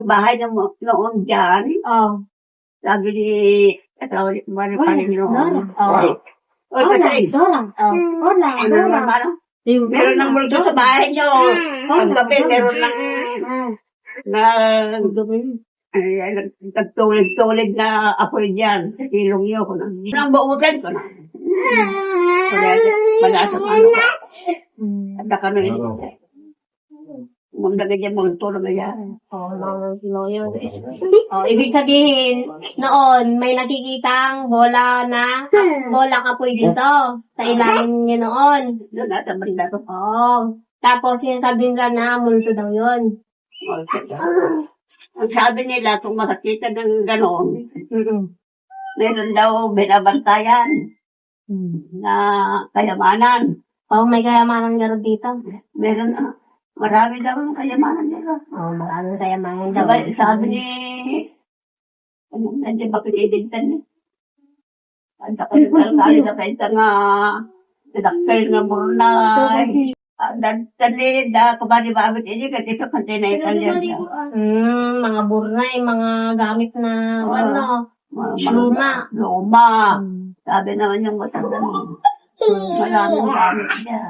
Bahay na noon dyan. Oh. Sabi ni, Maripaling noon. Oh. Oy, Patrick. Dolang. Oh. Dolang. Meron ng multo sa bahay niyo. Paggabi, meron ng nagtulid na apoy dyan. Sa ilong niyo. Nang buutan ko na. Malasa ka ano ka. At ka na rin. Munda ganyan multo na yan. Oh, mga yun. Oh, ibig sabihin, noon, may nakikitang bola kapoy dito. Sa ilalim niya noon. Doon natin banda to. Oh. Tapos, sinasabi nila na multo daw yun. Ang sabi nila, kung makakita ng gano'n, meron daw binabantayan na kayamanan. Oh, may kayamanan gano'n dito. Meron na. Marami daw ang kayamanan nila. Oh, maraming kayamanan daw. Sabi ni, nandiyan ba pinidintan niya? Ang takot ng alkali na kaita nga, tinakil nga burnay. Dali, kabali babit ini, kasi sa kantina italyan niya. Mga burnay, mga gamit na, luma. Sabi naman yung matanda. Maraming gamit niya.